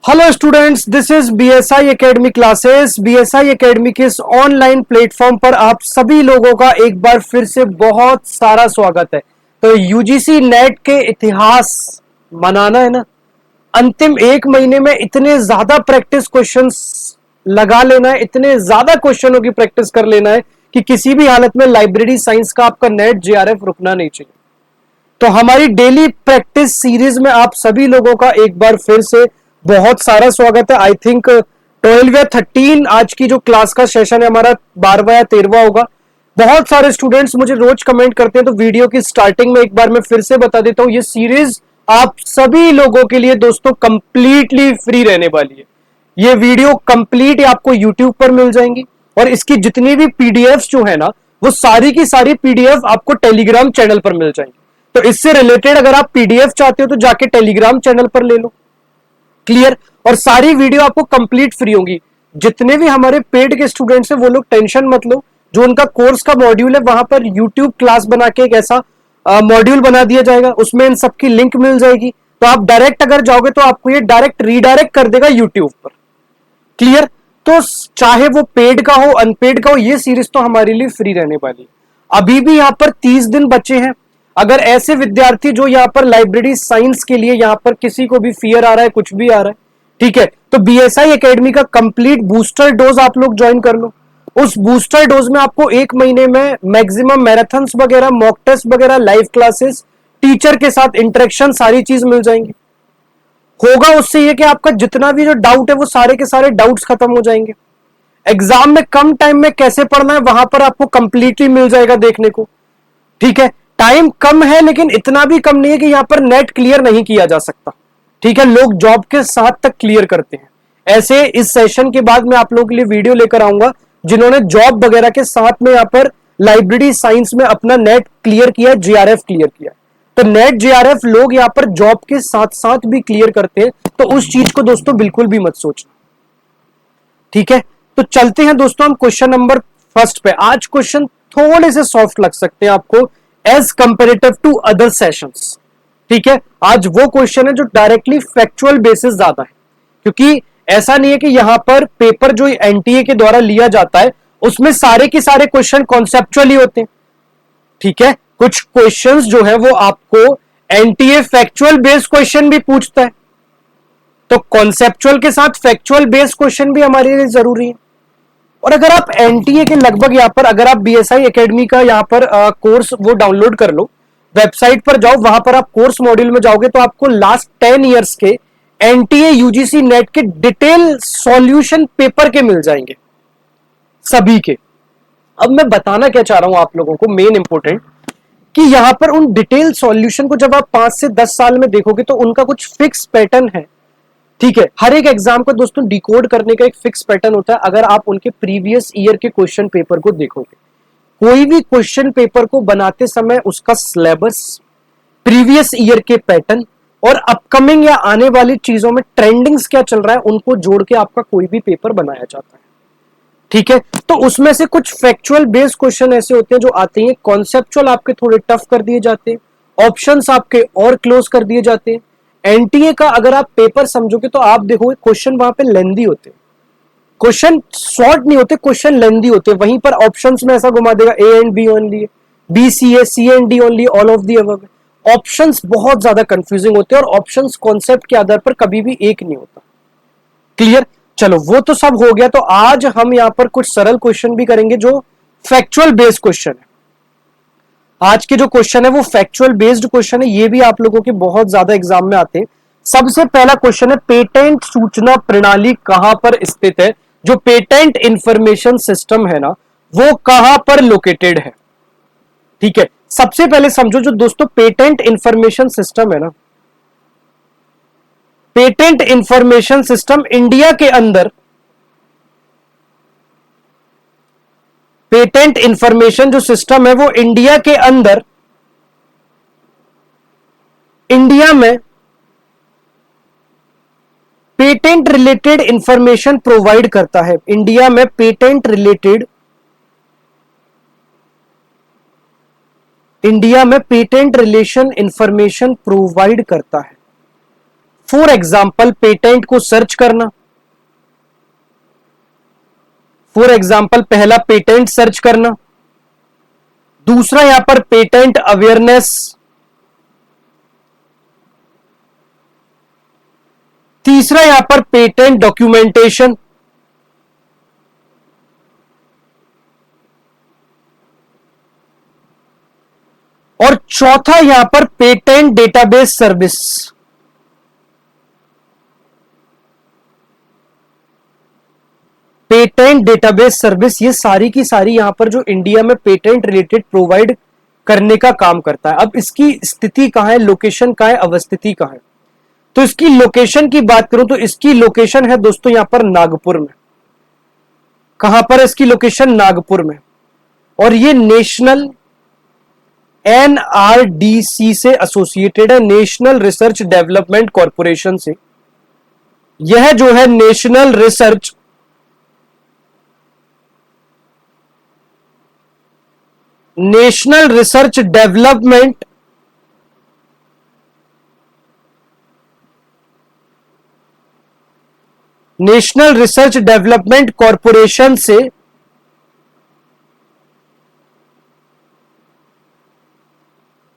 Hello students, this is BSI academy classes. BSI academy के इस online platform पर आप सभी लोगों का एक बार फिर से बहुत सारा स्वागत है। तो यूजीसी नेट के इतिहास बनाना है ना। अंतिम एक महीने में इतने ज्यादा प्रैक्टिस क्वेश्चंस लगा लेना है, इतने ज्यादा क्वेश्चनों की प्रैक्टिस कर लेना है कि किसी भी हालत में लाइब्रेरी साइंस का आपका नेट जेआरएफ रुकना नहीं चाहिए। तो हमारी डेली प्रैक्टिस सीरीज में आप सभी लोगों का एक बार फिर से बहुत सारा स्वागत है। आई थिंक 12 या 13 आज की जो क्लास का सेशन है हमारा 12वां या 13वां होगा। बहुत सारे स्टूडेंट्स मुझे रोज कमेंट करते हैं, तो वीडियो की स्टार्टिंग में एक बार मैं फिर से बता देता हूं, ये सीरीज आप सभी लोगों के लिए दोस्तों कंप्लीटली फ्री रहने वाली है। ये वीडियो कंप्लीट आपको यूट्यूब पर मिल जाएंगी और इसकी जितनी भी पीडीएफ जो है ना, वो सारी की सारी पीडीएफ आपको टेलीग्राम चैनल पर मिल जाएंगी। तो इससे रिलेटेड अगर आप पीडीएफ चाहते हो तो जाके टेलीग्राम चैनल पर ले लो। क्लियर। और सारी वीडियो आपको कंप्लीट फ्री होगी। जितने भी हमारे पेड के स्टूडेंट्स हैं वो लोग टेंशन मत लो, जो उनका कोर्स का मॉड्यूल है वहां पर यूट्यूब क्लास बना के एक ऐसा मॉड्यूल बना दिया जाएगा, उसमें इन सबकी लिंक मिल जाएगी। तो आप डायरेक्ट अगर जाओगे तो आपको ये डायरेक्ट रीडायरेक्ट कर देगा यूट्यूब पर। क्लियर। तो चाहे वो पेड का हो अनपेड का हो, ये सीरीज तो हमारे लिए फ्री रहने वाली है। अभी भी यहां पर 30 दिन बचे हैं। अगर ऐसे विद्यार्थी जो यहां पर लाइब्रेरी साइंस के लिए यहां पर किसी को भी फियर आ रहा है, कुछ भी आ रहा है, ठीक है, तो बीएसआई एकेडमी का कंप्लीट बूस्टर डोज आप लोग ज्वाइन कर लो। उस बूस्टर डोज में आपको एक महीने में मैक्सिमम मैराथन्स वगैरह, मॉक टेस्ट वगैरह, लाइव क्लासेस, टीचर के साथ इंटरेक्शन, सारी चीज मिल जाएंगी। होगा उससे ये कि आपका जितना भी जो डाउट है वो सारे के सारे डाउट्स खत्म हो जाएंगे। एग्जाम में कम टाइम में कैसे पढ़ना है वहां पर आपको कंप्लीटली मिल जाएगा देखने को। ठीक है, टाइम कम है लेकिन इतना भी कम नहीं है कि यहां पर नेट क्लियर नहीं किया जा सकता। ठीक है, लोग जॉब के साथ तक क्लियर करते हैं। ऐसे इस सेशन के बाद मैं आप लोगों के लिए वीडियो लेकर आऊंगा जिन्होंने जॉब वगैरह के साथ में यहां पर लाइब्रेरी साइंस में अपना नेट क्लियर किया, जेआरएफ क्लियर किया। तो नेट जेआरएफ लोग यहां पर जॉब के साथ साथ भी क्लियर करते हैं, तो उस चीज को दोस्तों बिल्कुल भी मत सोचना। ठीक है, तो चलते हैं दोस्तों हम क्वेश्चन नंबर फर्स्ट पे। आज क्वेश्चन थोड़े से सॉफ्ट लग सकते हैं आपको as comparative to other sessions. ठीक है, आज वो क्वेश्चन है जो डायरेक्टली फैक्चुअल बेसिस ज्यादा है, क्योंकि ऐसा नहीं है कि यहां पर पेपर जो एनटीए के द्वारा लिया जाता है उसमें सारे के सारे क्वेश्चन कॉन्सेप्चुअली होते हैं। ठीक है, कुछ क्वेश्चंस जो है वो आपको एनटीए फैक्चुअल बेस्ड क्वेश्चन भी पूछता है, तो कॉन्सेप्चुअल के साथ फैक्चुअल बेस्ड क्वेश्चन भी हमारे लिए जरूरी है। और अगर आप एनटीए के लगभग यहां पर अगर आप बीएसआई एकेडमी का यहां पर कोर्स वो डाउनलोड कर लो, वेबसाइट पर जाओ, वहां पर आप कोर्स मॉड्यूल में जाओगे तो आपको लास्ट 10 ईयर्स के एनटीए यूजीसी नेट के डिटेल सॉल्यूशन पेपर के मिल जाएंगे सभी के। अब मैं बताना क्या चाह रहा हूं आप लोगों को, मेन इंपोर्टेंट, कि यहां पर उन डिटेल सॉल्यूशन को जब आप 5 से 10 साल में देखोगे तो उनका कुछ फिक्स पैटर्न है। ठीक है, हर एक एग्जाम को दोस्तों डिकोड करने का एक फिक्स पैटर्न होता है। अगर आप उनके प्रीवियस ईयर के क्वेश्चन पेपर को देखोगे, कोई भी क्वेश्चन पेपर को बनाते समय उसका सिलेबस, प्रीवियस ईयर के पैटर्न और अपकमिंग या आने वाली चीजों में ट्रेंडिंग्स क्या चल रहा है, उनको जोड़ के आपका कोई भी पेपर बनाया जाता है। ठीक है, तो उसमें से कुछ फैक्चुअल बेस्ड क्वेश्चन ऐसे होते हैं जो आते हैं, कॉन्सेप्चुअल आपके थोड़े टफ कर दिए जाते हैं, ऑप्शंस आपके और क्लोज कर दिए जाते हैं। एनटीए का अगर आप पेपर समझोगे तो आप देखोगे क्वेश्चन वहां पे लेंदी होते हैं, क्वेश्चन शॉर्ट नहीं होते, क्वेश्चन लेंदी होते हैं। वहीं पर ऑप्शंस में ऐसा घुमा देगा A and B only, B C A, C and D only, all of the above. Options बहुत ज्यादा कंफ्यूजिंग होते हैं और ऑप्शंस कॉन्सेप्ट के आधार पर कभी भी एक नहीं होता। क्लियर। चलो वो तो सब हो गया, तो आज हम यहां पर कुछ सरल क्वेश्चन भी करेंगे जो फैक्चुअल बेस्ड क्वेश्चन है। आज के जो क्वेश्चन है वो फैक्चुअल बेस्ड क्वेश्चन है, ये भी आप लोगों के बहुत ज्यादा एग्जाम में आते हैं। सबसे पहला क्वेश्चन है, पेटेंट सूचना प्रणाली कहां पर स्थित है? जो पेटेंट इंफॉर्मेशन सिस्टम है ना, वो कहां पर लोकेटेड है? ठीक है, सबसे पहले समझो जो दोस्तों पेटेंट इंफॉर्मेशन सिस्टम है ना, पेटेंट इंफॉर्मेशन सिस्टम इंडिया के अंदर, पेटेंट इंफॉर्मेशन जो सिस्टम है वो इंडिया के अंदर, इंडिया में पेटेंट रिलेटेड इंफॉर्मेशन प्रोवाइड करता है। इंडिया में पेटेंट रिलेटेड, इंडिया में पेटेंट रिलेशन इंफॉर्मेशन प्रोवाइड करता है फॉर एग्जाम्पल पेटेंट को सर्च करना, फॉर एग्जाम्पल पहला पेटेंट सर्च करना, दूसरा यहां पर पेटेंट अवेयरनेस, तीसरा यहां पर पेटेंट डॉक्यूमेंटेशन, और चौथा यहां पर patent database service. Patent database service ये सारी की सारी यहां पर जो इंडिया में पेटेंट रिलेटेड प्रोवाइड करने का काम करता है। अब इसकी स्थिति कहां है, लोकेशन कहां है, अवस्थिति कहां है? तो इसकी लोकेशन की बात करूं तो इसकी लोकेशन है दोस्तों यहां पर नागपुर में। कहां पर है इसकी लोकेशन? नागपुर में। और ये नेशनल एनआरडीसी से एसोसिएटेड है, नेशनल रिसर्च डेवलपमेंट कॉरपोरेशन से। यह जो है नेशनल रिसर्च डेवलपमेंट कॉरपोरेशन से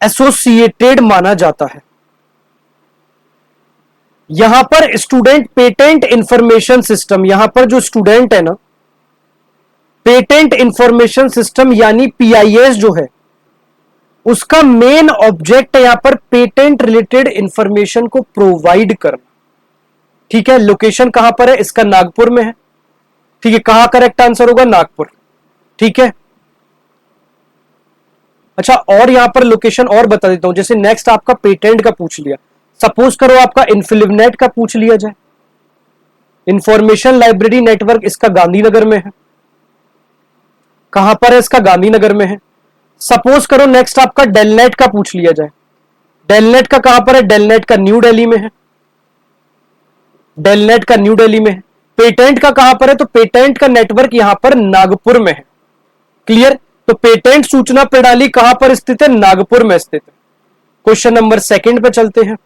एसोसिएटेड माना जाता है। यहां पर स्टूडेंट पेटेंट इंफॉर्मेशन सिस्टम, यहां पर जो स्टूडेंट है ना, पेटेंट इंफॉर्मेशन सिस्टम यानी पीआईएस जो है, उसका मेन ऑब्जेक्ट है यहां पर पेटेंट रिलेटेड इंफॉर्मेशन को प्रोवाइड करना। ठीक है, लोकेशन कहां पर है? इसका नागपुर में है। ठीक है, कहां करेक्ट आंसर होगा? नागपुर। ठीक है, अच्छा और यहां पर लोकेशन और बता देता हूं, जैसे नेक्स्ट आपका पेटेंट का पूछ लिया, सपोज करो आपका इन्फिलिवनेट का पूछ लिया जाए, इंफॉर्मेशन लाइब्रेरी नेटवर्क इसका गांधीनगर में है। कहां पर है? इसका गांधीनगर में है। सपोज करो नेक्स्ट आपका डेलनेट का पूछ लिया जाए, डेलनेट का कहां पर है? डेलनेट का न्यू दिल्ली में है। डेलनेट का न्यू दिल्ली में है। पेटेंट का कहां पर है? तो पेटेंट का नेटवर्क यहां पर नागपुर में है। क्लियर? तो पेटेंट सूचना प्रणाली कहां पर स्थित है? नागपुर में स्थित है। क्वेश्चन नंबर सेकंड पे चलते हैं।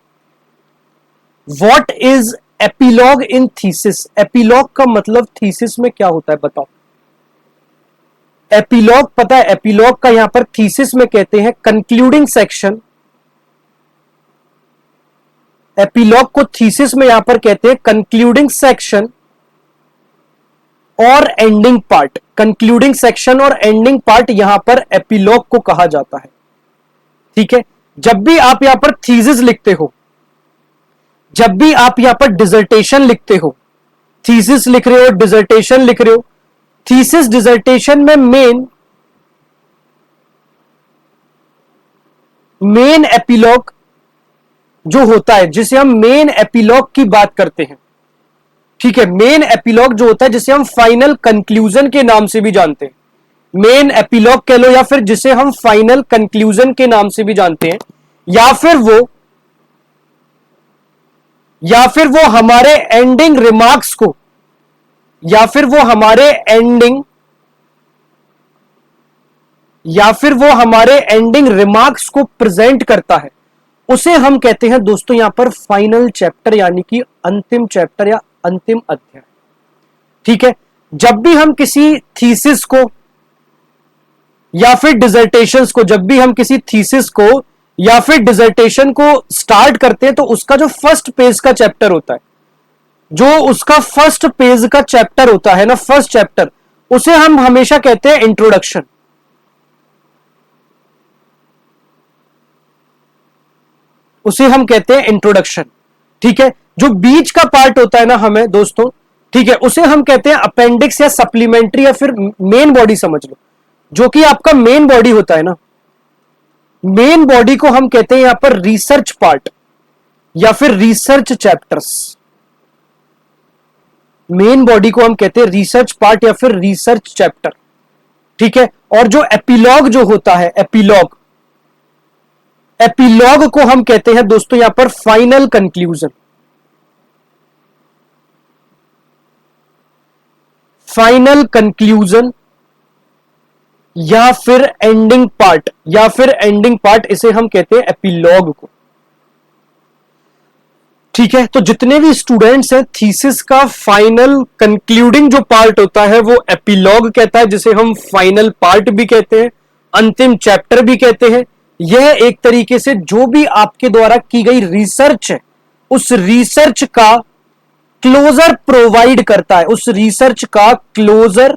What is epilogue in thesis? Epilogue का मतलब थीसिस में क्या होता है बताओ? एपिलॉग पता है? एपिलॉग का यहां पर थीसिस में कहते हैं कंक्लूडिंग सेक्शन। एपिलॉग को थीसिस में यहां पर कहते हैं कंक्लूडिंग सेक्शन और एंडिंग पार्ट। कंक्लूडिंग सेक्शन और एंडिंग पार्ट यहां पर एपिलॉग को कहा जाता है। ठीक है, जब भी आप यहां पर थीसिस लिखते हो, जब भी आप यहां पर डिसर्टेशन लिखते हो, थीसिस लिख रहे हो, डिसर्टेशन लिख रहे हो, थीसिस डिसर्टेशन में मेन एपिलॉग जो होता है, जिसे हम मेन एपिलॉग की बात करते हैं। ठीक है, मेन एपिलॉग जो होता है जिसे हम फाइनल कंक्लूजन के नाम से भी जानते हैं, मेन एपिलॉग कह लो या फिर जिसे हम फाइनल कंक्लूजन के नाम से भी जानते हैं, या फिर वो हमारे एंडिंग रिमार्क्स को, या फिर वो हमारे एंडिंग रिमार्क्स को प्रेजेंट करता है, उसे हम कहते हैं दोस्तों यहां पर फाइनल चैप्टर, यानी कि अंतिम चैप्टर या अंतिम अध्याय। ठीक है, जब भी हम किसी थीसिस को या फिर डिसर्टेशंस को, जब भी हम किसी थीसिस को या फिर डिसर्टेशन को स्टार्ट करते हैं, तो उसका जो फर्स्ट पेज का चैप्टर होता है, जो उसका फर्स्ट पेज का चैप्टर होता है ना, फर्स्ट चैप्टर, उसे हम हमेशा कहते हैं इंट्रोडक्शन। उसे हम कहते हैं इंट्रोडक्शन। ठीक है, जो बीच का पार्ट होता है ना हमें दोस्तों, ठीक है, उसे हम कहते हैं अपेंडिक्स या सप्लीमेंट्री या फिर मेन बॉडी समझ लो। जो कि आपका मेन बॉडी होता है ना, मेन बॉडी को हम कहते हैं यहां पर रिसर्च पार्ट या फिर रिसर्च चैप्टर्स। मेन बॉडी को हम कहते हैं रिसर्च पार्ट या फिर रिसर्च चैप्टर। ठीक है, और जो एपिलॉग जो होता है, एपिलॉग को हम कहते हैं दोस्तों यहां पर फाइनल कंक्लूजन। फाइनल कंक्लूजन या फिर एंडिंग पार्ट, इसे हम कहते हैं एपिलॉग को। ठीक है, तो जितने भी स्टूडेंट्स हैं, थीसिस का फाइनल कंक्लूडिंग जो पार्ट होता है वो एपिलॉग कहता है, जिसे हम फाइनल पार्ट भी कहते हैं, अंतिम चैप्टर भी कहते हैं। यह एक तरीके से जो भी आपके द्वारा की गई रिसर्च है उस रिसर्च का क्लोजर प्रोवाइड करता है, उस रिसर्च का क्लोजर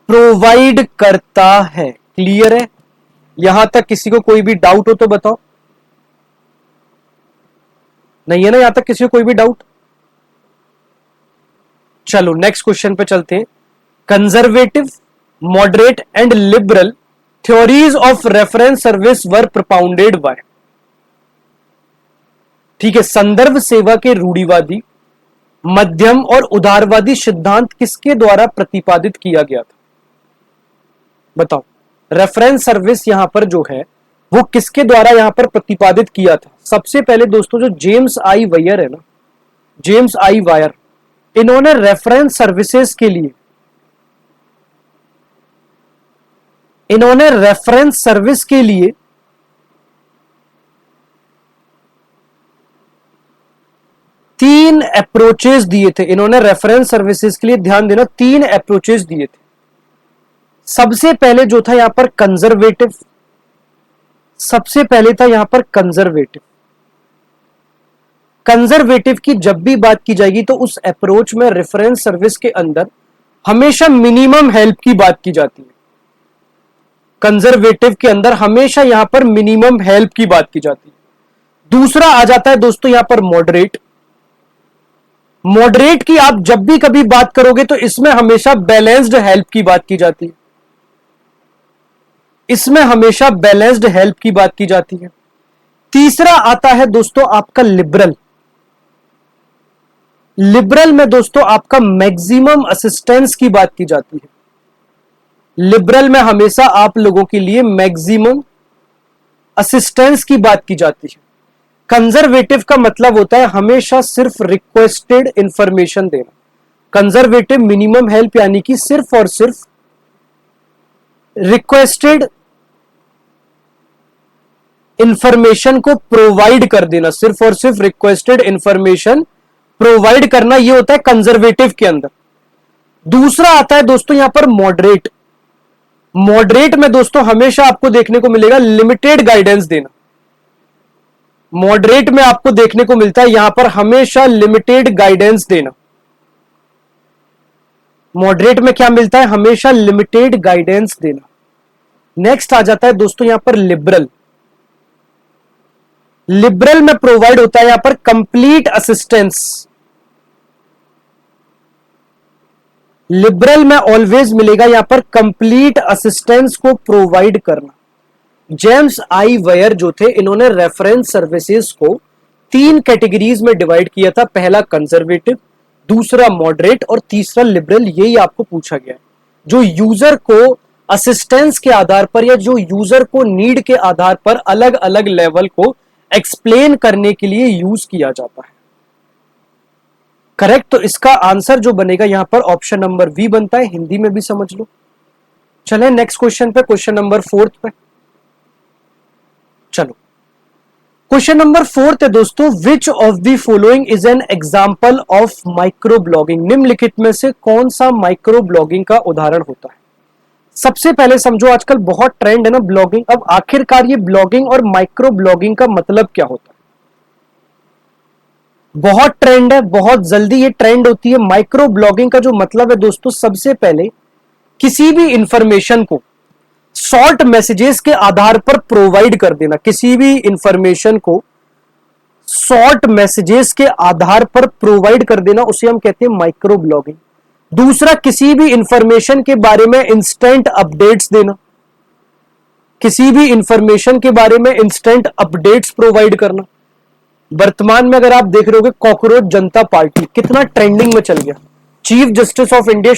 प्रोवाइड करता है। क्लियर है? यहां तक किसी को कोई भी डाउट हो तो बताओ। नहीं है ना यहां तक किसी को कोई भी डाउट? चलो नेक्स्ट क्वेश्चन पे चलते हैं। Conservative, moderate and liberal theories of reference service were propounded bye. ठीक है, संदर्भ सेवा के रूढ़िवादी, मध्यम और उदारवादी सिद्धांत किसके द्वारा प्रतिपादित किया गया था? बताओ। रेफरेंस सर्विस यहां पर जो है वो किसके द्वारा यहां पर प्रतिपादित किया था? सबसे पहले दोस्तों जो जेम्स आई वायर है ना, जेम्स आई वायर, इन्होंने रेफरेंस सर्विसेज के लिए, इन्होंने रेफरेंस सर्विस के लिए तीन अप्रोचेस दिए थे। इन्होंने रेफरेंस सर्विसेज के लिए, ध्यान देना, तीन अप्रोचेस दिए थे। सबसे पहले जो था यहां पर कंजर्वेटिव, सबसे पहले था यहां पर कंजर्वेटिव। कंजर्वेटिव की जब भी बात की जाएगी तो उस अप्रोच में रेफरेंस सर्विस के अंदर हमेशा मिनिमम हेल्प की बात की जाती है। कंजर्वेटिव के अंदर हमेशा यहां पर मिनिमम हेल्प की बात की जाती है। दूसरा आ जाता है दोस्तों यहां पर मॉडरेट। मॉडरेट की आप जब भी कभी बात करोगे तो इसमें हमेशा बैलेंस्ड हेल्प की बात की जाती है, इसमें हमेशा बैलेंस्ड हेल्प की बात की जाती है। तीसरा आता है दोस्तों आपका लिबरल। लिबरल में दोस्तों आपका मैक्सिमम असिस्टेंस की बात की जाती है। लिबरल में हमेशा आप लोगों के लिए मैक्सिमम असिस्टेंस की बात की जाती है। कंजर्वेटिव का मतलब होता है हमेशा सिर्फ रिक्वेस्टेड इंफॉर्मेशन देना। कंजर्वेटिव मिनिमम हेल्प यानी कि सिर्फ और सिर्फ रिक्वेस्टेड इंफॉर्मेशन को प्रोवाइड कर देना, सिर्फ और सिर्फ रिक्वेस्टेड इंफॉर्मेशन प्रोवाइड करना, यह होता है कंजर्वेटिव के अंदर। दूसरा आता है दोस्तों यहां पर मॉडरेट। मॉडरेट में दोस्तों हमेशा आपको देखने को मिलेगा लिमिटेड गाइडेंस देना। मॉडरेट में आपको देखने को मिलता है यहां पर हमेशा लिमिटेड गाइडेंस देना। मॉडरेट में क्या मिलता है? हमेशा लिमिटेड गाइडेंस देना। नेक्स्ट आ जाता है दोस्तों यहां पर लिबरल। लिबरल में प्रोवाइड होता है यहां पर कंप्लीट असिस्टेंस। लिबरल में ऑलवेज मिलेगा यहां पर कंप्लीट असिस्टेंस को प्रोवाइड करना। जेम्स आई वायर जो थे इन्होंने रेफरेंस सर्विसेज को तीन कैटेगरीज में डिवाइड किया था। पहला कंजर्वेटिव, दूसरा मॉडरेट और तीसरा लिबरल। यही आपको पूछा गया है। जो यूजर को असिस्टेंस के आधार पर या जो यूजर को नीड के आधार पर अलग अलग लेवल को एक्सप्लेन करने के लिए यूज किया जाता है। करेक्ट। तो इसका आंसर जो बनेगा यहां पर ऑप्शन नंबर बी बनता है। हिंदी में भी समझ लो। चले नेक्स्ट क्वेश्चन पे, क्वेश्चन नंबर 4 पे। चलो क्वेश्चन नंबर 4 है दोस्तों, which of the following is an example of micro blogging. निम्नलिखित में से कौन सा माइक्रो ब्लॉगिंग का उदाहरण होता है? सबसे पहले समझो आजकल बहुत ट्रेंड है ना ब्लॉगिंग। अब आखिरकार ये ब्लॉगिंग और माइक्रो ब्लॉगिंग का मतलब क्या होता है? बहुत ट्रेंड है, बहुत जल्दी ये ट्रेंड होती है। माइक्रो ब्लॉगिंग का जो मतलब है दोस्तों, सबसे पहले किसी भी इंफॉर्मेशन को शॉर्ट मैसेजेस के आधार पर प्रोवाइड कर देना। किसी भी इंफॉर्मेशन को शॉर्ट मैसेजेस के आधार पर प्रोवाइड कर देना, उसे हम कहते हैं माइक्रो ब्लॉगिंग। दूसरा, किसी भी इंफॉर्मेशन के बारे में इंस्टेंट अपडेट्स देना। किसी भी इंफॉर्मेशन के बारे में इंस्टेंट अपडेट्स प्रोवाइड करना। वर्तमान में अगर आप देख रहे हो कॉकरोच जनता पार्टी कितना ट्रेंडिंग में चल गया। चीफ जस्टिस ऑफ इंडिया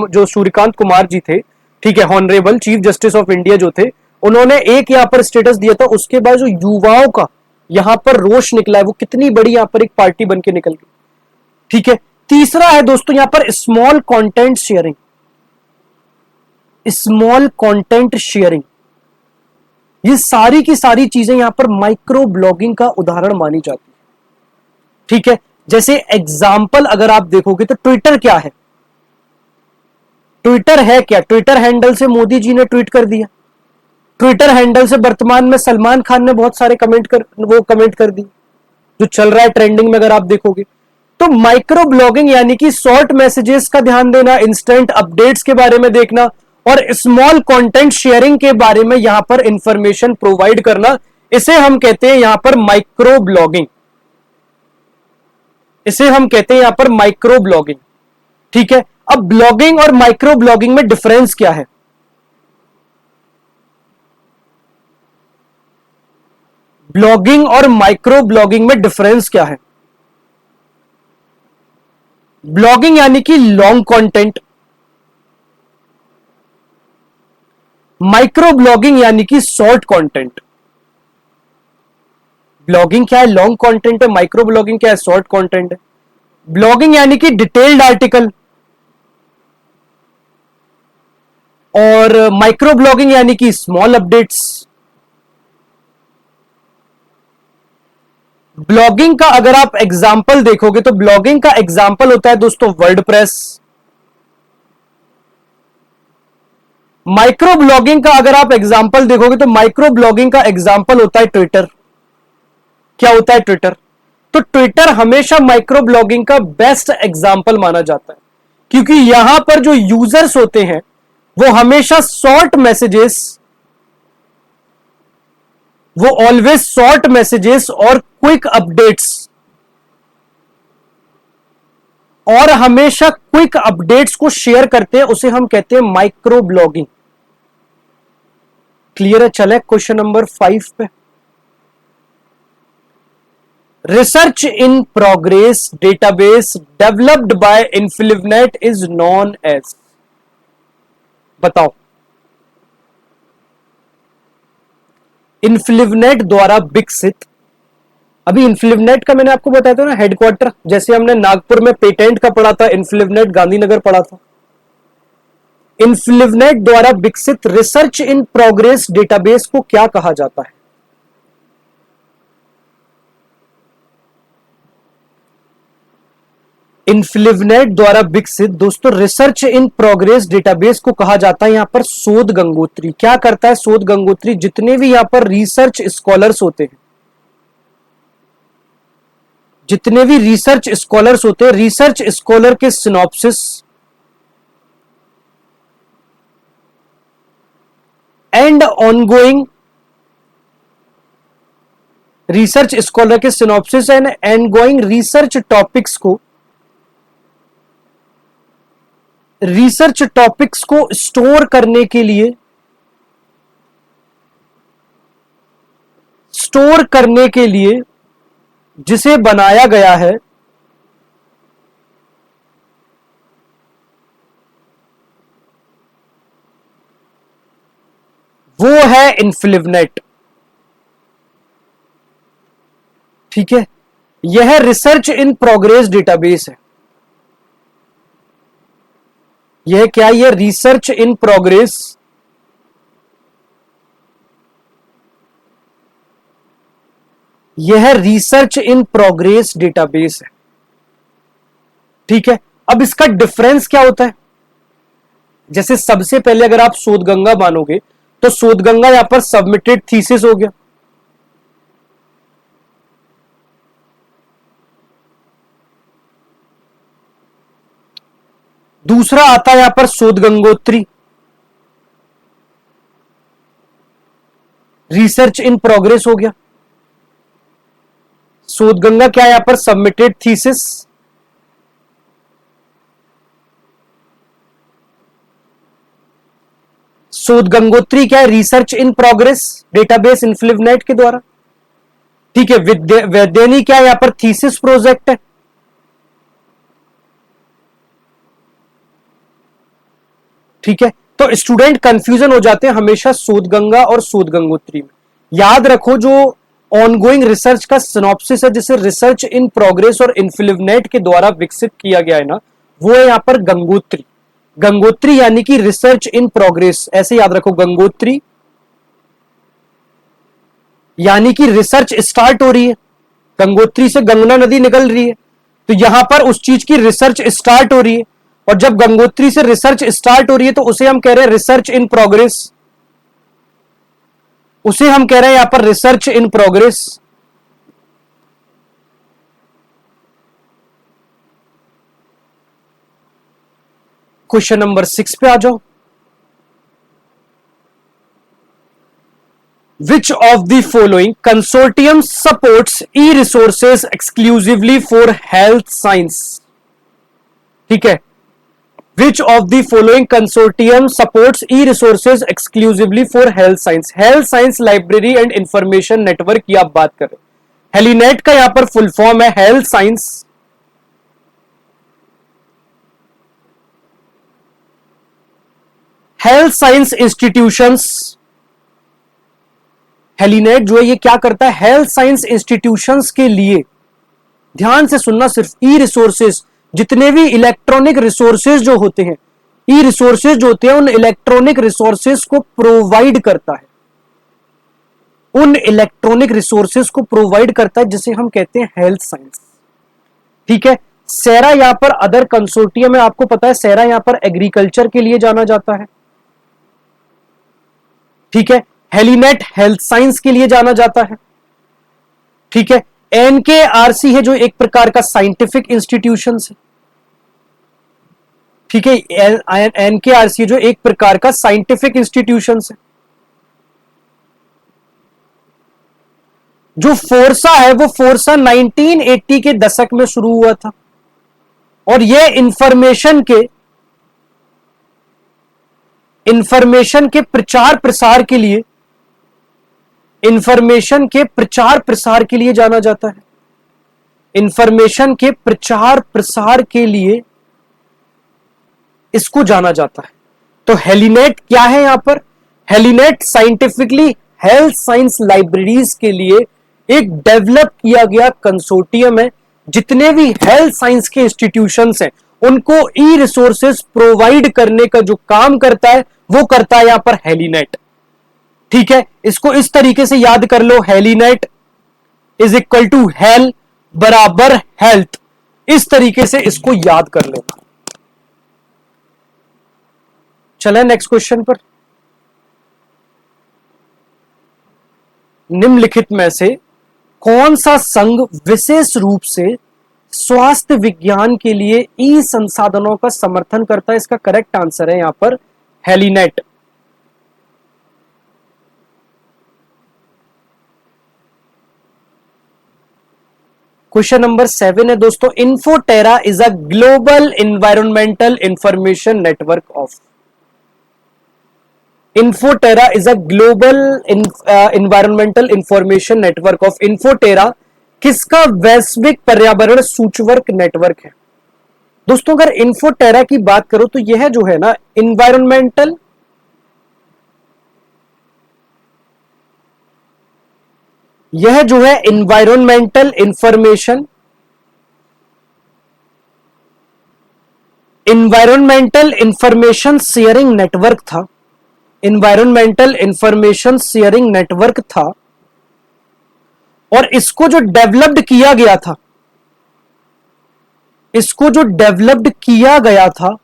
जो सूर्यकांत कुमार जी थे, ठीक है, honourable chief justice of India जो थे, उन्होंने एक यहां पर स्टेटस दिया था। उसके बाद जो युवाओं का यहां पर रोष निकला है, वो कितनी बड़ी यहां पर एक पार्टी बन के निकल गई। ठीक है। तीसरा है दोस्तों यहां पर small content sharing. Small content sharing ये सारी की सारी चीजें यहां पर माइक्रो ब्लॉगिंग का उदाहरण मानी जाती है। ठीक है, जैसे एग्जाम्पल अगर आप देखोगे तो ट्विटर क्या है, ट्विटर है क्या, ट्विटर हैंडल से मोदी जी ने ट्वीट कर दिया, ट्विटर हैंडल से वर्तमान में सलमान खान ने बहुत सारे कमेंट कर दिए, जो चल रहा है ट्रेंडिंग में अगर आप देखोगे। तो माइक्रो ब्लॉगिंग यानी कि शॉर्ट मैसेजेस का ध्यान देना, इंस्टेंट अपडेट्स के बारे में देखना और स्मॉल कंटेंट शेयरिंग के बारे में यहां पर इंफॉर्मेशन प्रोवाइड करना, इसे हम कहते हैं यहां पर माइक्रो ब्लॉगिंग, इसे हम कहते हैं यहां पर माइक्रो ब्लॉगिंग। ठीक है, अब ब्लॉगिंग और माइक्रो ब्लॉगिंग में डिफरेंस क्या है? ब्लॉगिंग और माइक्रो ब्लॉगिंग में डिफरेंस क्या है? ब्लॉगिंग यानी कि लॉन्ग कंटेंट, माइक्रो ब्लॉगिंग यानी कि शॉर्ट कंटेंट। ब्लॉगिंग क्या है? लॉन्ग कंटेंट है। माइक्रो ब्लॉगिंग क्या है? शॉर्ट कंटेंट है। ब्लॉगिंग यानी कि डिटेल्ड आर्टिकल और माइक्रो ब्लॉगिंग यानी कि स्मॉल अपडेट्स। ब्लॉगिंग का अगर आप एग्जाम्पल देखोगे तो ब्लॉगिंग का एग्जाम्पल होता है दोस्तों वर्डप्रेस। माइक्रो ब्लॉगिंग का अगर आप एग्जाम्पल देखोगे तो माइक्रो ब्लॉगिंग का एग्जाम्पल होता है ट्विटर। क्या होता है? ट्विटर। तो ट्विटर हमेशा माइक्रो ब्लॉगिंग का बेस्ट एग्जाम्पल माना जाता है, क्योंकि यहां पर जो यूजर्स होते हैं वो हमेशा शॉर्ट मैसेजेस, वो ऑलवेज शॉर्ट मैसेजेस और क्विक अपडेट्स, और हमेशा क्विक अपडेट्स को शेयर करते हैं, उसे हम कहते हैं माइक्रो ब्लॉगिंग। क्लियर है? चले क्वेश्चन नंबर 5 पे। Research in progress database developed by INFLIBNET is known as. बताओ। इन्फिलिवनेट द्वारा विकसित, अभी इन्फिलिवनेट का मैंने आपको बताया था ना हेडक्वार्टर, जैसे हमने नागपुर में पेटेंट का पढ़ा था, इन्फिलिवनेट गांधीनगर पढ़ा था। इन्फिलिवनेट द्वारा विकसित रिसर्च इन प्रोग्रेस डेटाबेस को क्या कहा जाता है? इन्फिलिवनेट द्वारा विकसित दोस्तों रिसर्च इन प्रोग्रेस डेटाबेस को कहा जाता है यहां पर शोध गंगोत्री। क्या करता है शोध गंगोत्री? जितने भी यहां पर रिसर्च स्कॉलर्स होते हैं, जितने भी रिसर्च स्कॉलर्स होते हैं, रिसर्च स्कॉलर के synopsis and ongoing, research scholar के synopsis and ongoing research topics को, रिसर्च टॉपिक्स को स्टोर करने के लिए, स्टोर करने के लिए जिसे बनाया गया है वो है इन्फिलिवनेट। ठीक है, यह रिसर्च इन प्रोग्रेस डेटाबेस है। यह क्या? यह रिसर्च इन प्रोग्रेस, यह रिसर्च इन प्रोग्रेस डेटाबेस है। ठीक है, अब इसका डिफरेंस क्या होता है? जैसे सबसे पहले अगर आप शोधगंगा मानोगे तो शोधगंगा यहां पर सबमिटेड थीसिस हो गया। दूसरा आता है यहां पर शोध गंगोत्री, रिसर्च इन प्रोग्रेस हो गया। शोध गंगा क्या है? यहां पर सबमिटेड थीसिस, शोध गंगोत्री क्या है? रिसर्च इन प्रोग्रेस डेटाबेस इन्फिलिवनेट के द्वारा। ठीक है, वैद्यानी क्या है? यहां पर थीसिस प्रोजेक्ट है। ठीक है, तो स्टूडेंट कंफ्यूजन हो जाते हैं हमेशा शोध गंगा और शोध गंगोत्री में। याद रखो जो ऑनगोइंग रिसर्च का सिनॉप्सिस है, जिसे रिसर्च इन प्रोग्रेस और इन्फिलिवनेट के द्वारा विकसित किया गया है ना, वो है यहां पर गंगोत्री। गंगोत्री यानी कि रिसर्च इन प्रोग्रेस, ऐसे याद रखो गंगोत्री यानी कि रिसर्च स्टार्ट हो रही है, गंगोत्री से गंगा नदी निकल रही है, तो यहां पर उस चीज की रिसर्च स्टार्ट हो रही है। और जब गंगोत्री से रिसर्च स्टार्ट हो रही है तो उसे हम कह रहे हैं रिसर्च इन प्रोग्रेस, उसे हम कह रहे हैं यहां पर research in progress. Question number 6 पे आ जाओ। Which of the following consortium supports e-resources exclusively for health science? ठीक है, which of the following consortium supports e-resources exclusively for health science? health science library and information network की आप बात कर रहे हो। हेलीनेट का यहां पर फुल फॉर्म है हेल्थ साइंस इंस्टीट्यूशंस। हेलीनेट जो है ये क्या करता है, हेल्थ साइंस इंस्टीट्यूशंस के लिए, ध्यान से सुनना, सिर्फ ई रिसोर्सेज, जितने भी इलेक्ट्रॉनिक रिसोर्सेज जो होते हैं, ई रिसोर्सेज जो होते हैं, उन इलेक्ट्रॉनिक रिसोर्सेज को प्रोवाइड करता है, उन इलेक्ट्रॉनिक रिसोर्सेज को प्रोवाइड करता है जिसे हम कहते हैं हेल्थ साइंस। ठीक है, सेरा यहां पर अदर कंसोर्टियम है, आपको पता है सेरा यहां पर एग्रीकल्चर के लिए जाना जाता है। ठीक है, हेलीनेट हेल्थ साइंस के लिए जाना जाता है। ठीक है, एनकेआरसी है जो एक प्रकार का साइंटिफिक इंस्टीट्यूशन है। ठीक है, एनकेआरसी जो एक प्रकार का साइंटिफिक इंस्टीट्यूशन है। जो फोर्सा है वो फोर्सा 1980 के दशक में शुरू हुआ था और यह इंफॉर्मेशन के प्रचार प्रसार के लिए, इंफॉर्मेशन के प्रचार प्रसार के लिए जाना जाता है। इंफॉर्मेशन के प्रचार प्रसार के लिए इसको जाना जाता है। तो हेलीनेट क्या है यहां पर, हेलीनेट साइंटिफिकली हेल्थ साइंस लाइब्रेरीज के लिए एक डेवलप किया गया कंसोर्टियम है। जितने भी हेल्थ साइंस के इंस्टीट्यूशंस हैं उनको ई रिसोर्सेज प्रोवाइड करने का जो काम करता है वो करता है यहां पर हेलीनेट। ठीक है, इसको इस तरीके से याद कर लो, हेलीनेट इज इक्वल टू हेल बराबर हेल्थ, इस तरीके से इसको याद कर लेना। चले नेक्स्ट क्वेश्चन पर। निम्नलिखित में से कौन सा संघ विशेष रूप से स्वास्थ्य विज्ञान के लिए ई संसाधनों का समर्थन करता है? इसका करेक्ट आंसर है यहां पर हेलीनेट। क्वेश्चन नंबर 7 है दोस्तों, Infoterra is a global environmental information network of. Infoterra is a global environmental information network of. Infoterra किसका वैश्विक पर्यावरण सूचवर्क नेटवर्क है? दोस्तों अगर इन्फोटेरा की बात करो तो यह जो है ना इन्वायरमेंटल यह जो है इन्वायरमेंटल इंफॉर्मेशन शेयरिंग नेटवर्क था। इन्वायरमेंटल इंफॉर्मेशन शेयरिंग नेटवर्क था और इसको जो डेवलप्ड किया गया था, इसको जो डेवलप्ड किया गया था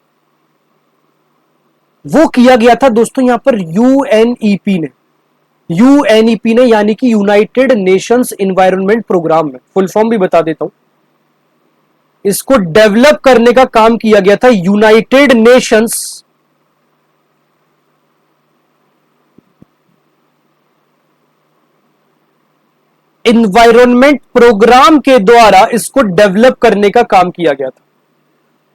वो किया गया था दोस्तों यहां पर यूएनईपी ने, यूएनईपी ने यानी कि यूनाइटेड नेशंस एनवायरनमेंट प्रोग्राम में। फुल फॉर्म भी बता देता हूं, इसको डेवलप करने का काम किया गया था यूनाइटेड नेशंस एनवायरनमेंट प्रोग्राम के द्वारा इसको डेवलप करने का काम किया गया था।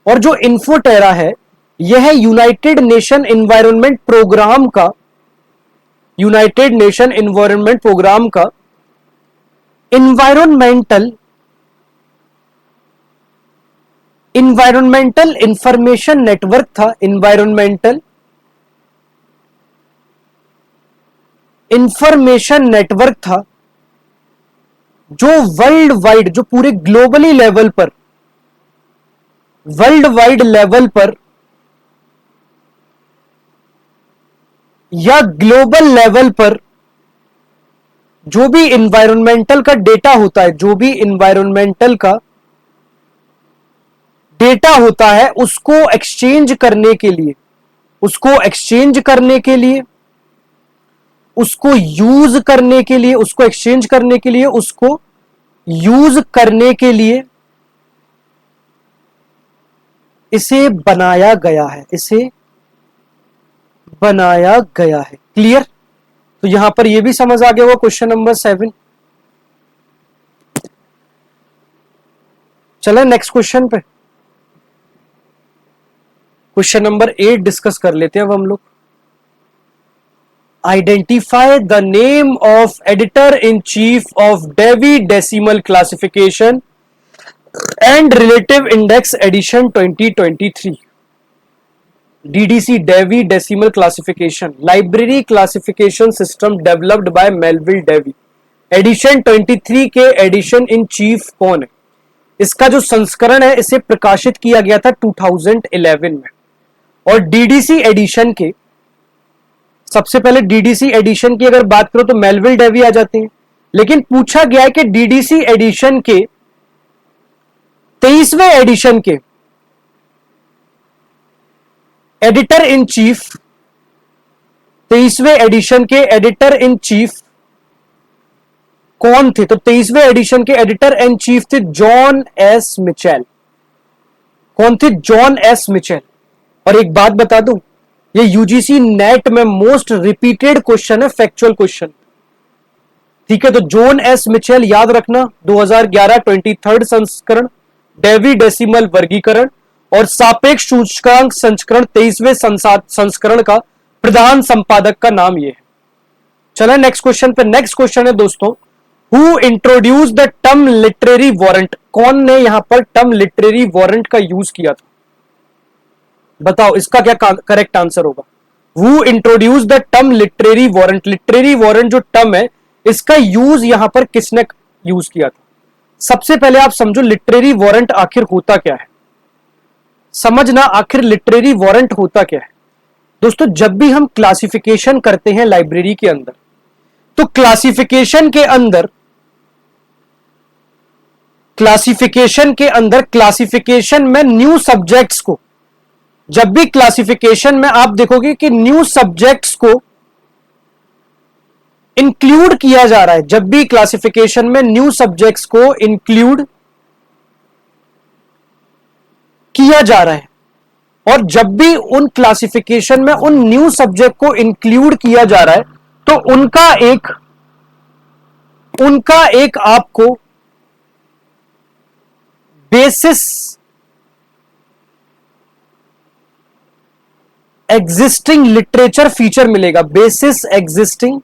और जो इन्फोटेरा है यह यूनाइटेड नेशन एनवायरनमेंट प्रोग्राम का, यूनाइटेड नेशन एनवायरनमेंट प्रोग्राम का इन्वायरमेंटल इंफॉर्मेशन नेटवर्क था। इन्वायरमेंटल इंफॉर्मेशन नेटवर्क था जो वर्ल्ड वाइड, जो पूरे ग्लोबली लेवल पर, वर्ल्ड वाइड लेवल पर या ग्लोबल लेवल पर जो भी इन्वायरमेंटल का डेटा होता है, जो भी इन्वायरमेंटल का डेटा होता है उसको एक्सचेंज करने के लिए, उसको एक्सचेंज करने के लिए, उसको यूज करने के लिए, उसको एक्सचेंज करने के लिए, उसको यूज करने के लिए इसे बनाया गया है, इसे बनाया गया है। क्लियर? तो यहां पर यह भी समझ आ गया होगा क्वेश्चन नंबर 7। चले नेक्स्ट क्वेश्चन पे। क्वेश्चन नंबर 8 डिस्कस कर लेते हैं अब हम लोग। Identify the name of editor in chief of Dewey decimal classification and relative index edition 2023। DDC Dewey decimal classification library classification system developed by Melvil Dewey, edition 23 के addition in chief कौन है? इसका जो संस्करण है इसे प्रकाशित किया गया था 2011 में। और डीडीसी एडिशन के, सबसे पहले डीडीसी एडिशन की अगर बात करो तो मेलविल डेवी आ जाते हैं, लेकिन पूछा गया है कि डीडीसी एडिशन के 23वें एडिशन के एडिटर इन चीफ, 23वें एडिशन के एडिटर इन चीफ कौन थे? तो 23वें एडिशन के एडिटर इन चीफ थे जॉन एस मिचेल। कौन थे? John S Mitchell. और एक बात बता दूं, ये यूजीसी नेट में मोस्ट रिपीटेड क्वेश्चन है, फैक्चुअल क्वेश्चन। ठीक है, तो जॉन एस मिचेल याद रखना, 2011 23rd संस्करण, डेवी डेसिमल वर्गीकरण और सापेक्ष सूचकांक संस्करण 23वें संस्करण का प्रधान संपादक का नाम यह है। चलो नेक्स्ट क्वेश्चन पे। नेक्स्ट क्वेश्चन है दोस्तों, who introduce the term literary warrant? कौन ने यहां पर टर्म लिटरेरी वारंट का यूज किया था? बताओ इसका क्या करेक्ट आंसर होगा। Who introduce the term literary warrant? Literary warrant जो टर्म है इसका यूज यहां पर किसने यूज किया था? सबसे पहले आप समझो लिटरेरी वारंट आखिर होता क्या है, समझना आखिर लिटरेरी वारंट होता क्या है। दोस्तों जब भी हम क्लासिफिकेशन करते हैं लाइब्रेरी के अंदर, तो क्लासिफिकेशन क्लासिफिकेशन में न्यू सब्जेक्ट्स को, जब भी क्लासिफिकेशन में आप देखोगे कि न्यू सब्जेक्ट्स को इंक्लूड किया जा रहा है, जब भी क्लासिफिकेशन में न्यू सब्जेक्ट्स को इंक्लूड किया जा रहा है, और जब भी उन क्लासिफिकेशन में उन न्यू सब्जेक्ट को इंक्लूड किया जा रहा है तो उनका एक आपको बेसिस एग्जिस्टिंग लिटरेचर फीचर मिलेगा। बेसिस एग्जिस्टिंग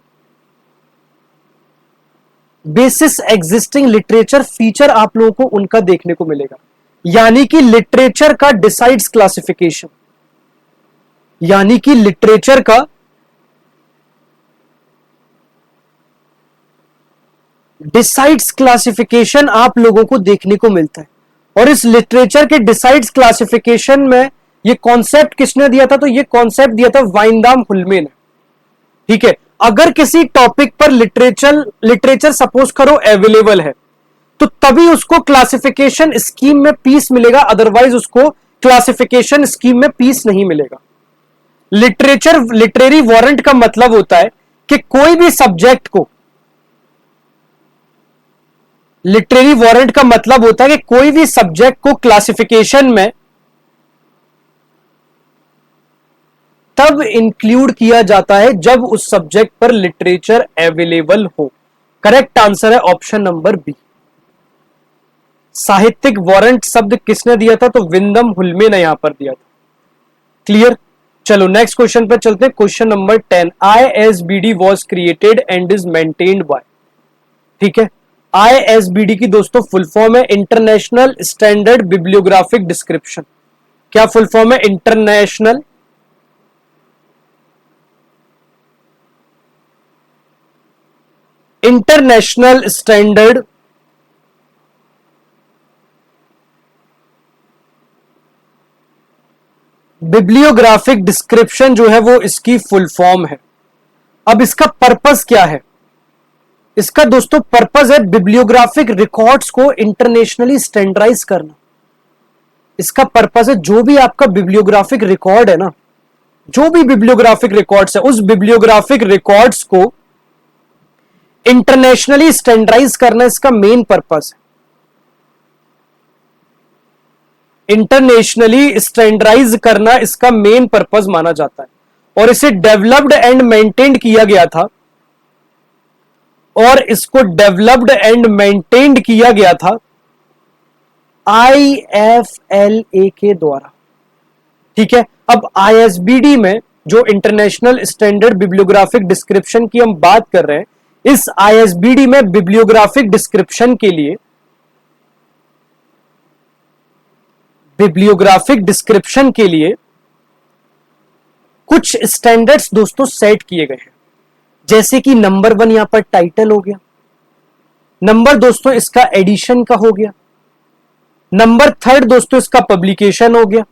लिटरेचर फीचर आप लोगों को उनका देखने को मिलेगा, यानी कि लिटरेचर का डिसाइड्स क्लासिफिकेशन, यानी कि लिटरेचर का डिसाइड्स क्लासिफिकेशन आप लोगों को देखने को मिलता है। और इस लिटरेचर के डिसाइड्स क्लासिफिकेशन में ये कॉन्सेप्ट किसने दिया था? तो ये कॉन्सेप्ट दिया था वाइंदाम हुल्मे ने। ठीक है, अगर किसी टॉपिक पर लिटरेचर सपोज करो अवेलेबल है तो तभी उसको क्लासिफिकेशन स्कीम में पीस मिलेगा, अदरवाइज उसको क्लासिफिकेशन स्कीम में पीस नहीं मिलेगा। लिटरेरी वारंट का मतलब होता है कि कोई भी सब्जेक्ट को, लिटरेरी वारंट का मतलब होता है कि कोई भी सब्जेक्ट को क्लासिफिकेशन में तब इंक्लूड किया जाता है जब उस सब्जेक्ट पर लिटरेचर अवेलेबल हो। करेक्ट आंसर है ऑप्शन नंबर बी। साहित्यिक वारंट शब्द किसने दिया था? तो विंदम हुल्मे ने यहां पर दिया था। क्लियर? चलो नेक्स्ट क्वेश्चन पर चलते हैं। Question number 10, ISBD was created and is maintained by. ठीक है, ISBD की दोस्तों फुल फॉर्म है इंटरनेशनल स्टैंडर्ड बिब्लियोग्राफिक डिस्क्रिप्शन। क्या फुल फॉर्म है? इंटरनेशनल स्टैंडर्ड बिब्लियोग्राफिक डिस्क्रिप्शन जो है वो इसकी फुल फॉर्म है। अब इसका पर्पस क्या है? इसका दोस्तों पर्पस है बिब्लियोग्राफिक रिकॉर्ड्स को इंटरनेशनली स्टैंडर्डाइज करना। इसका पर्पस है जो भी आपका बिब्लियोग्राफिक रिकॉर्ड है ना, जो भी बिब्लियोग्राफिक रिकॉर्ड्स है, उस बिब्लियोग्राफिक रिकॉर्ड्स को इंटरनेशनली स्टैंडर्डाइज करना इसका मेन पर्पस है। इंटरनेशनली स्टैंडर्डाइज करना इसका मेन पर्पस माना जाता है, और इसे डेवलप्ड एंड मेंटेन्ड किया गया था, और इसको डेवलप्ड एंड मेंटेन्ड किया गया था IFLA के द्वारा। ठीक है, अब ISBD में जो इंटरनेशनल स्टैंडर्ड बिब्लियोग्राफिक डिस्क्रिप्शन की हम बात कर रहे हैं, इस ISBD में बिब्लियोग्राफिक डिस्क्रिप्शन के लिए कुछ स्टैंडर्ड्स दोस्तों सेट किए गए हैं। जैसे कि नंबर 1 यहां पर टाइटल हो गया, नंबर दोस्तों इसका एडिशन का हो गया, नंबर 3 दोस्तों इसका पब्लिकेशन हो गया,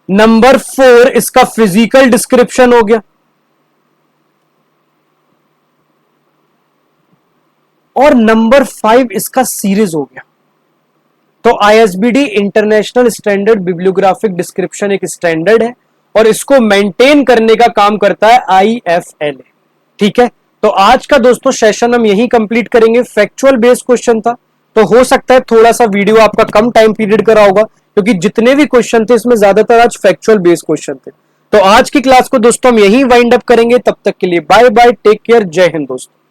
नंबर 4 इसका फिजिकल डिस्क्रिप्शन हो गया, और नंबर 5 इसका सीरीज हो गया। तो ISBD international standard bibliographic description एक स्टैंडर्ड है, और इसको मेंटेन करने का काम करता है IFLA। ठीक है, तो आज का दोस्तों सेशन हम यही कंप्लीट करेंगे। फैक्चुअल बेस्ड क्वेश्चन था, तो हो सकता है थोड़ा सा वीडियो आपका कम टाइम पीरियड का रहा होगा, क्योंकि जितने भी क्वेश्चन थे इसमें ज्यादातर आज फैक्चुअल बेस्ड क्वेश्चन थे। तो आज की क्लास को दोस्तों हम यही वाइंड अप करेंगे। तब तक के लिए बाय बाय, टेक केयर, जय हिंद दोस्तों।